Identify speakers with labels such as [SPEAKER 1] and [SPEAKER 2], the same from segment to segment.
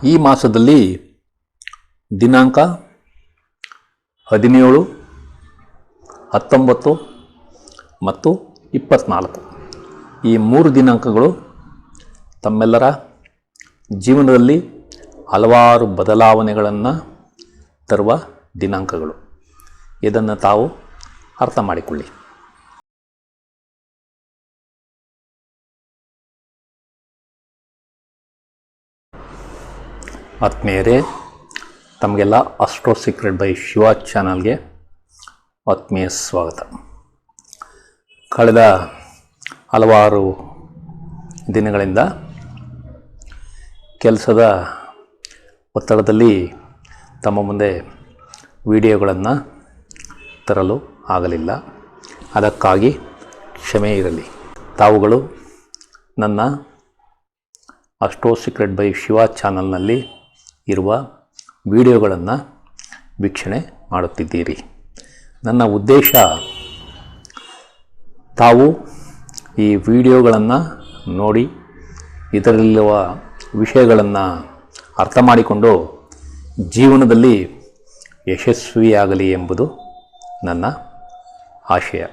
[SPEAKER 1] ಈ ಮಾಸದಲ್ಲಿ ದಿನಾಂಕ 17, 19 ಮತ್ತು 24 ಈ 3 ದಿನಾಂಕಗಳು ತಮ್ಮೆಲ್ಲರ ಜೀವನದಲ್ಲಿ ಹಲವಾರು ಬದಲಾವಣೆಗಳನ್ನು ತರುವ ದಿನಾಂಕಗಳು. ಇದನ್ನು ತಾವು ಅರ್ಥ ಮಾಡಿಕೊಳ್ಳಿ. ಆತ್ಮೀಯರೇ, ತಮಗೆಲ್ಲ ಅಸ್ಟ್ರೋ ಸೀಕ್ರೆಟ್ ಬೈ ಶಿವ ಚಾನಲ್ಗೆ ಆತ್ಮೀಯ ಸ್ವಾಗತ. ಕಳೆದ ಹಲವಾರು ದಿನಗಳಿಂದ ಕೆಲಸದ ಒತ್ತಡದಲ್ಲಿ ತಮ್ಮ ಮುಂದೆ ವಿಡಿಯೋಗಳನ್ನು ತರಲು ಆಗಲಿಲ್ಲ. ಅದಕ್ಕಾಗಿ ಕ್ಷಮೆ ಇರಲಿ. ತಾವುಗಳು ನನ್ನ ಅಸ್ಟ್ರೋ ಸೀಕ್ರೆಟ್ ಬೈ ಶಿವ ಚಾನಲ್ನಲ್ಲಿ ಇರುವ ವಿಡಿಯೋಗಳನ್ನು ವೀಕ್ಷಣೆ ಮಾಡುತ್ತಿದ್ದೀರಿ. ನನ್ನ ಉದ್ದೇಶ ತಾವು ಈ ವಿಡಿಯೋಗಳನ್ನು ನೋಡಿ ಇದರಲ್ಲಿರುವ ವಿಷಯಗಳನ್ನು ಅರ್ಥ ಮಾಡಿಕೊಂಡು ಜೀವನದಲ್ಲಿ ಯಶಸ್ವಿಯಾಗಲಿ ಎಂಬುದು ನನ್ನ ಆಶಯ.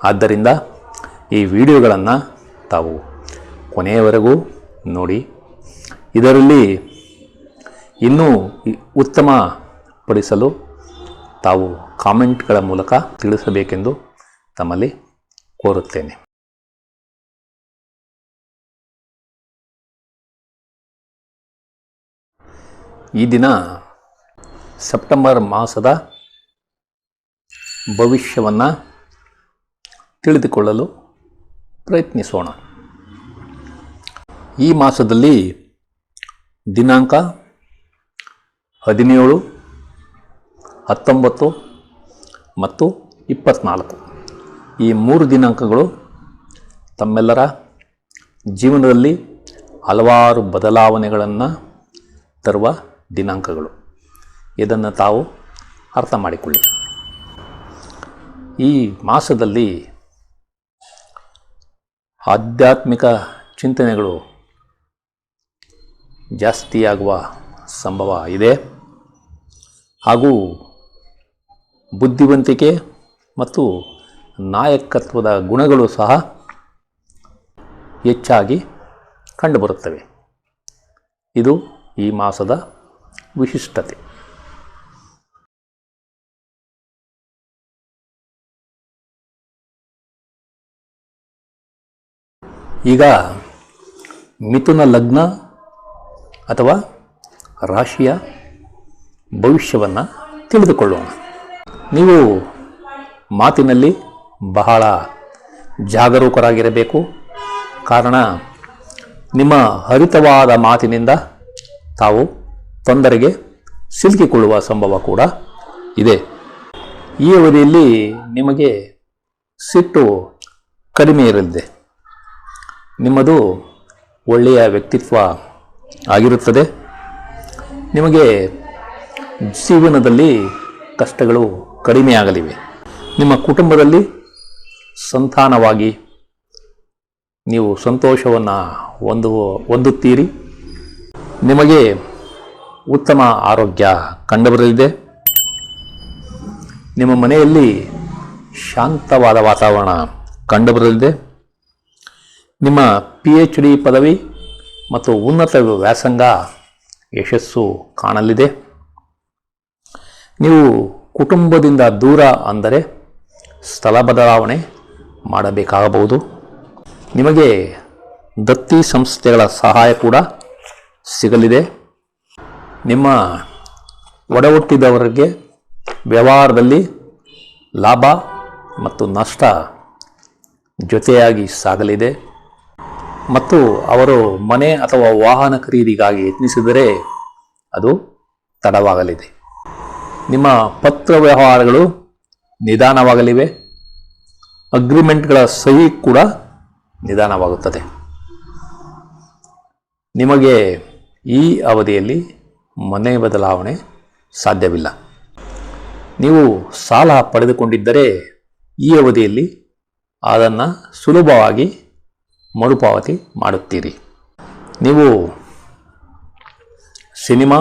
[SPEAKER 1] ಆದ್ದರಿಂದ ಈ ವಿಡಿಯೋಗಳನ್ನು ತಾವು ಕೊನೆಯವರೆಗೂ ನೋಡಿ ಇದರಲ್ಲಿ ಇನ್ನೂ ಉತ್ತಮಪಡಿಸಲು ತಾವು ಕಾಮೆಂಟ್ಗಳ ಮೂಲಕ ತಿಳಿಸಬೇಕೆಂದು ತಮ್ಮಲ್ಲಿ ಕೋರುತ್ತೇನೆ. ಈ ದಿನ ಸೆಪ್ಟೆಂಬರ್ ಮಾಸದ ಭವಿಷ್ಯವನ್ನು ತಿಳಿದುಕೊಳ್ಳಲು ಪ್ರಯತ್ನಿಸೋಣ. ಈ ಮಾಸದಲ್ಲಿ ದಿನಾಂಕ 17, 19 ಮತ್ತು 24 ಈ 3 ದಿನಾಂಕಗಳು ತಮ್ಮೆಲ್ಲರ ಜೀವನದಲ್ಲಿ ಹಲವಾರು ಬದಲಾವಣೆಗಳನ್ನು ತರುವ ದಿನಾಂಕಗಳು. ಇದನ್ನು ತಾವು ಅರ್ಥ ಮಾಡಿಕೊಳ್ಳಿ. ಈ ಮಾಸದಲ್ಲಿ ಆಧ್ಯಾತ್ಮಿಕ ಚಿಂತನೆಗಳು ಜಾಸ್ತಿಯಾಗುವ ಸಂಭವ ಇದೆ. ಹಾಗೂ ಬುದ್ಧಿವಂತಿಕೆ ಮತ್ತು ನಾಯಕತ್ವದ ಗುಣಗಳು ಸಹ ಹೆಚ್ಚಾಗಿ ಕಂಡುಬರುತ್ತವೆ. ಇದು ಈ ಮಾಸದ ವಿಶಿಷ್ಟತೆ. ಈಗ ಮಿಥುನ ಲಗ್ನ ಅಥವಾ ರಾಶಿಯ ಭವಿಷ್ಯವನ್ನು ತಿಳಿದುಕೊಳ್ಳೋಣ. ನೀವು ಮಾತಿನಲ್ಲಿ ಬಹಳ ಜಾಗರೂಕರಾಗಿರಬೇಕು. ಕಾರಣ ನಿಮ್ಮ ಹರಿತವಾದ ಮಾತಿನಿಂದ ತಾವು ತೊಂದರೆಗೆ ಸಿಲುಕಿಕೊಳ್ಳುವ ಸಂಭವ ಕೂಡ ಇದೆ. ಈ ಅವಧಿಯಲ್ಲಿ ನಿಮಗೆ ಸಿಟ್ಟು ಕಡಿಮೆ ಇರಲಿದೆ. ನಿಮ್ಮದು ಒಳ್ಳೆಯ ವ್ಯಕ್ತಿತ್ವ ಆಗಿರುತ್ತದೆ. ನಿಮಗೆ ಜೀವನದಲ್ಲಿ ಕಷ್ಟಗಳು ಕಡಿಮೆಯಾಗಲಿವೆ. ನಿಮ್ಮ ಕುಟುಂಬದಲ್ಲಿ ಸಂತಾನವಾಗಿ ನೀವು ಸಂತೋಷವನ್ನು ಹೊಂದುತ್ತೀರಿ. ನಿಮಗೆ ಉತ್ತಮ ಆರೋಗ್ಯ ಕಂಡುಬರಲಿದೆ. ನಿಮ್ಮ ಮನೆಯಲ್ಲಿ ಶಾಂತವಾದ ವಾತಾವರಣ ಕಂಡುಬರಲಿದೆ. ನಿಮ್ಮ PhD ಪದವಿ ಮತ್ತು ಉನ್ನತ ವ್ಯಾಸಂಗ ಯಶಸ್ಸು ಕಾಣಲಿದೆ. ನೀವು ಕುಟುಂಬದಿಂದ ದೂರ ಅಂದರೆ ಸ್ಥಳ ಬದಲಾವಣೆ ಮಾಡಬೇಕಾಗಬಹುದು. ನಿಮಗೆ ದತ್ತಿ ಸಂಸ್ಥೆಗಳ ಸಹಾಯ ಕೂಡ ಸಿಗಲಿದೆ. ನಿಮ್ಮ ಒಡಹುಟ್ಟಿದವರಿಗೆ ವ್ಯವಹಾರದಲ್ಲಿ ಲಾಭ ಮತ್ತು ನಷ್ಟ ಜೊತೆಯಾಗಿ ಸಾಗಲಿದೆ. ಮತ್ತು ಅವರು ಮನೆ ಅಥವಾ ವಾಹನ ಖರೀದಿಗಾಗಿ ಯತ್ನಿಸಿದರೆ ಅದು ತಡವಾಗಲಿದೆ. ನಿಮ್ಮ ಪತ್ರ ವ್ಯವಹಾರಗಳು ನಿಧಾನವಾಗಲಿವೆ. ಅಗ್ರಿಮೆಂಟ್ಗಳ ಸಹಿ ಕೂಡ ನಿಧಾನವಾಗುತ್ತದೆ. ನಿಮಗೆ ಈ ಅವಧಿಯಲ್ಲಿ ಮನೆ ಬದಲಾವಣೆ ಸಾಧ್ಯವಿಲ್ಲ. ನೀವು ಸಾಲ ಪಡೆದುಕೊಂಡಿದ್ದರೆ ಈ ಅವಧಿಯಲ್ಲಿ ಅದನ್ನು ಸುಲಭವಾಗಿ ಮರುಪಾವತಿ ಮಾಡುತ್ತೀರಿ. ನೀವು ಸಿನಿಮಾ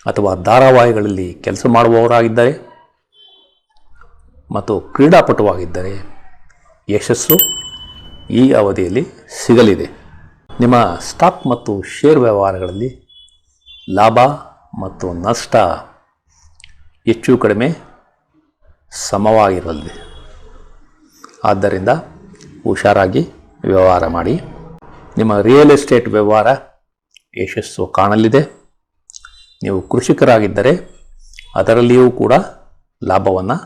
[SPEAKER 1] ಅಥವಾ ಧಾರಾವಾಹಿಗಳಲ್ಲಿ ಕೆಲಸ ಮಾಡುವವರಾಗಿದ್ದರೆ ಮತ್ತು ಕ್ರೀಡಾಪಟುವಾಗಿದ್ದರೆ ಯಶಸ್ಸು ಈ ಅವಧಿಯಲ್ಲಿ ಸಿಗಲಿದೆ. ನಿಮ್ಮ ಸ್ಟಾಕ್ ಮತ್ತು ಶೇರ್ ವ್ಯವಹಾರಗಳಲ್ಲಿ ಲಾಭ ಮತ್ತು ನಷ್ಟ ಹೆಚ್ಚು ಕಡಿಮೆ ಸಮವಾಗಿರಲಿದೆ. ಆದ್ದರಿಂದ ಹುಷಾರಾಗಿ ವ್ಯವಹಾರ ಮಾಡಿ. ನಿಮ್ಮ ರಿಯಲ್ ಎಸ್ಟೇಟ್ ವ್ಯವಹಾರ ಯಶಸ್ಸು ಕಾಣಲಿದೆ. ನೀವು ಕೃಷಿಕರಾಗಿದ್ದರೆ ಅದರಲ್ಲಿಯೂ ಕೂಡ ಲಾಭವನ್ನು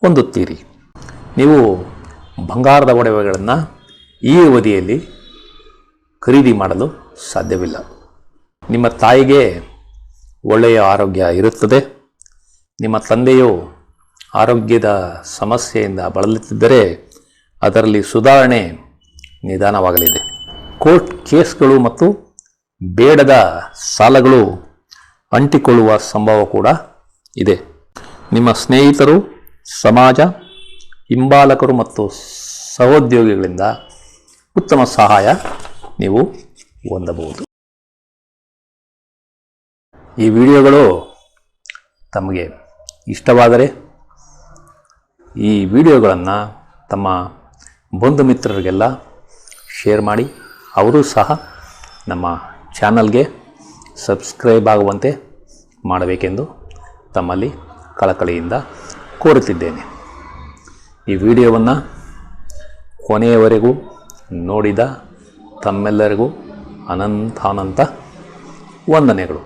[SPEAKER 1] ಹೊಂದುತ್ತೀರಿ. ನೀವು ಬಂಗಾರದ ಒಡವೆಗಳನ್ನು ಈ ಅವಧಿಯಲ್ಲಿ ಖರೀದಿ ಮಾಡಲು ಸಾಧ್ಯವಿಲ್ಲ. ನಿಮ್ಮ ತಾಯಿಗೆ ಒಳ್ಳೆಯ ಆರೋಗ್ಯ ಇರುತ್ತದೆ. ನಿಮ್ಮ ತಂದೆಯು ಆರೋಗ್ಯದ ಸಮಸ್ಯೆಯಿಂದ ಬಳಲುತ್ತಿದ್ದರೆ ಅದರಲ್ಲಿ ಸುಧಾರಣೆ ನಿಧಾನವಾಗಲಿದೆ. ಕೋರ್ಟ್ ಕೇಸ್ಗಳು ಮತ್ತು ಬೇಡದ ಸಾಲಗಳು ಅಂಟಿಕೊಳ್ಳುವ ಸಂಭವ ಕೂಡ ಇದೆ. ನಿಮ್ಮ ಸ್ನೇಹಿತರು, ಸಮಾಜ, ಹಿಂಬಾಲಕರು ಮತ್ತು ಸಹೋದ್ಯೋಗಿಗಳಿಂದ ಉತ್ತಮ ಸಹಾಯ ನೀವು ಹೊಂದಬಹುದು. ಈ ವಿಡಿಯೋಗಳು ತಮಗೆ ಇಷ್ಟವಾದರೆ ಈ ವಿಡಿಯೋಗಳನ್ನು ತಮ್ಮ ಬಂಧು ಮಿತ್ರರಿಗೆಲ್ಲ ಶೇರ್ ಮಾಡಿ. ಅವರು ಸಹ ನಮ್ಮ ಚಾನಲ್ಗೆ ಸಬ್ಸ್ಕ್ರೈಬ್ ಆಗುವಂತೆ ಮಾಡಬೇಕೆಂದು ತಮ್ಮಲ್ಲಿ ಕಳಕಳಿಯಿಂದ ಕೋರುತ್ತಿದ್ದೇನೆ. ಈ ವಿಡಿಯೋವನ್ನು ಕೊನೆಯವರೆಗೂ ನೋಡಿದ ತಮ್ಮೆಲ್ಲರಿಗೂ ಅನಂತಾನಂತ ವಂದನೆಗಳು.